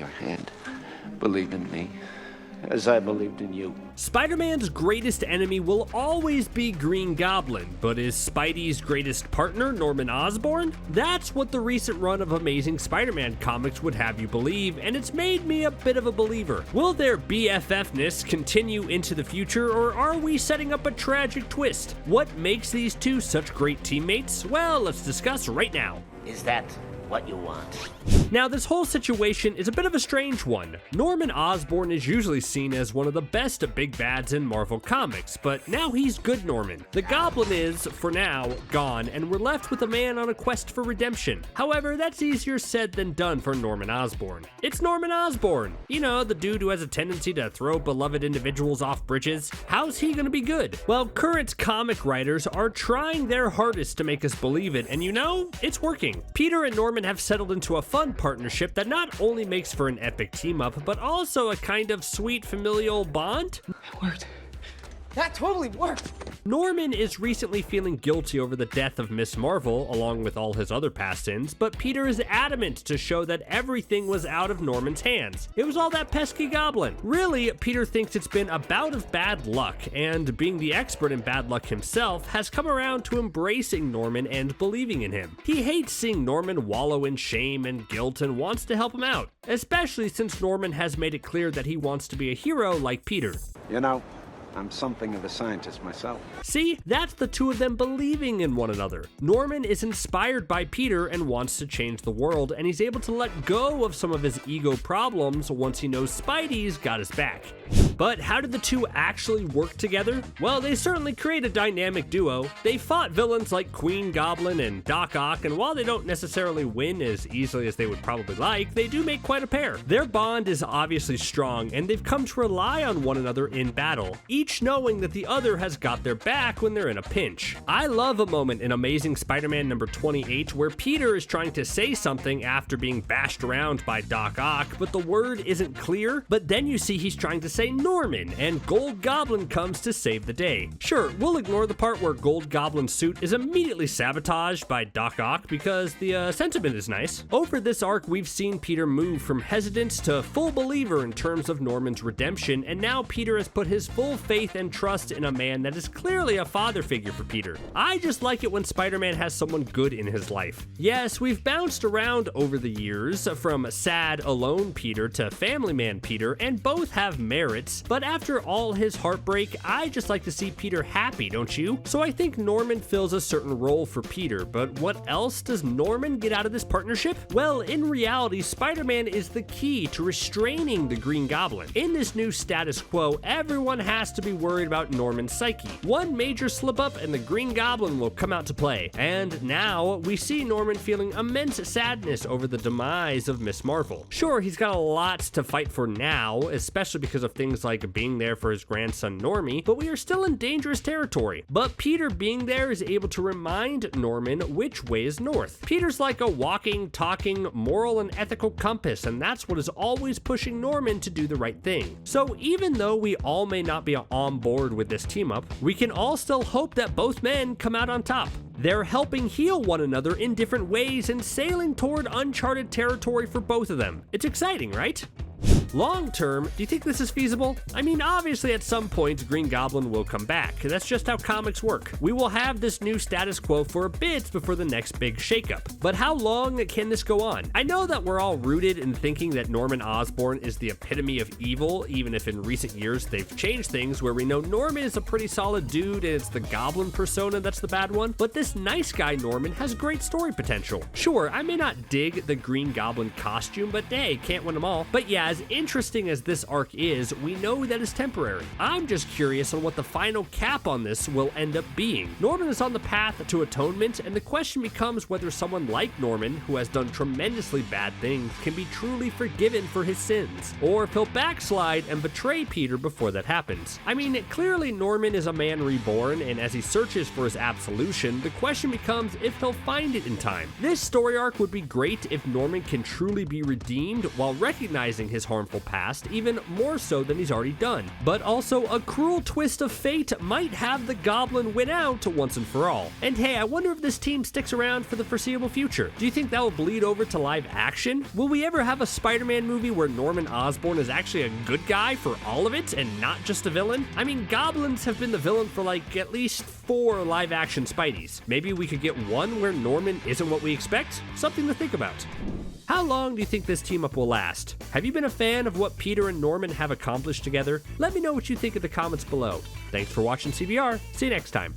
hand. Believe in me, as I believed in you. Spider-Man's greatest enemy will always be Green Goblin, but is Spidey's greatest partner Norman Osborn? That's what the recent run of Amazing Spider-Man comics would have you believe, and it's made me a bit of a believer. Will their BFF-ness continue into the future, or are we setting up a tragic twist? What makes these two such great teammates? Well, let's discuss right now. Is that what you want? Now, this whole situation is a bit of a strange one. Norman Osborn is usually seen as one of the best big bads in Marvel Comics, but now he's good Norman. The Goblin is, for now, gone, and we're left with a man on a quest for redemption. However, that's easier said than done for Norman Osborn. It's Norman Osborn! You know, the dude who has a tendency to throw beloved individuals off bridges. How's he gonna be good? Well, current comic writers are trying their hardest to make us believe it, and you know, it's working. Peter and Norman have settled into a fun partnership that not only makes for an epic team-up, but also a kind of sweet familial bond. It worked. That totally worked! Norman is recently feeling guilty over the death of Miss Marvel, along with all his other past sins, but Peter is adamant to show that everything was out of Norman's hands. It was all that pesky goblin. Really, Peter thinks it's been a bout of bad luck, and being the expert in bad luck himself, has come around to embracing Norman and believing in him. He hates seeing Norman wallow in shame and guilt and wants to help him out, especially since Norman has made it clear that he wants to be a hero like Peter. You know, I'm something of a scientist myself. See, that's the two of them believing in one another. Norman is inspired by Peter and wants to change the world, and he's able to let go of some of his ego problems once he knows Spidey's got his back. But how did the two actually work together? Well, they certainly create a dynamic duo. They fought villains like Green Goblin and Doc Ock, and while they don't necessarily win as easily as they would probably like, they do make quite a pair. Their bond is obviously strong, and they've come to rely on one another in battle, each knowing that the other has got their back when they're in a pinch. I love a moment in Amazing Spider-Man number 28 where Peter is trying to say something after being bashed around by Doc Ock, but the word isn't clear, but then you see he's trying to say Norman, and Gold Goblin comes to save the day. Sure, we'll ignore the part where Gold Goblin's suit is immediately sabotaged by Doc Ock because the sentiment is nice. Over this arc, we've seen Peter move from hesitant to full believer in terms of Norman's redemption, and now Peter has put his full faith and trust in a man that is clearly a father figure for Peter. I just like it when Spider-Man has someone good in his life. Yes, we've bounced around over the years, from sad, alone Peter to family man Peter, and both have merits, but after all his heartbreak, I just like to see Peter happy, don't you? So I think Norman fills a certain role for Peter, but what else does Norman get out of this partnership? Well, in reality, Spider-Man is the key to restraining the Green Goblin. In this new status quo, everyone has to be worried about Norman's psyche. One major slip-up and the Green Goblin will come out to play, and now we see Norman feeling immense sadness over the demise of Miss Marvel. Sure, he's got a lot to fight for now, especially because of things like being there for his grandson Normie, but we are still in dangerous territory. But Peter being there is able to remind Norman which way is north. Peter's like a walking, talking, moral and ethical compass, and that's what is always pushing Norman to do the right thing. So even though we all may not be on board with this team up, we can all still hope that both men come out on top. They're helping heal one another in different ways and sailing toward uncharted territory for both of them. It's exciting, right? Long term, do you think this is feasible? I mean, obviously at some point, Green Goblin will come back. That's just how comics work. We will have this new status quo for a bit before the next big shakeup. But how long can this go on? I know that we're all rooted in thinking that Norman Osborn is the epitome of evil, even if in recent years they've changed things where we know Norman is a pretty solid dude and it's the Goblin persona that's the bad one. But this nice guy Norman has great story potential. Sure, I may not dig the Green Goblin costume, but hey, can't win them all. But yeah, as interesting as this arc is, we know that it's temporary. I'm just curious on what the final cap on this will end up being. Norman is on the path to Atonement, and the question becomes whether someone like Norman, who has done tremendously bad things, can be truly forgiven for his sins, or if he'll backslide and betray Peter before that happens. I mean, clearly Norman is a man reborn, and as he searches for his absolution, the question becomes if he'll find it in time. This story arc would be great if Norman can truly be redeemed while recognizing his his harmful past, even more so than he's already done. But also, a cruel twist of fate might have the Goblin win out once and for all. And hey, I wonder if this team sticks around for the foreseeable future. Do you think that will bleed over to live action? Will we ever have a Spider-Man movie where Norman Osborn is actually a good guy for all of it and not just a villain? I mean, goblins have been the villain for like at least 4 live action Spideys. Maybe we could get one where Norman isn't what we expect? Something to think about. How long do you think this team up will last? Have you been a fan of what Peter and Norman have accomplished together? Let me know what you think in the comments below. Thanks for watching CBR. See you next time.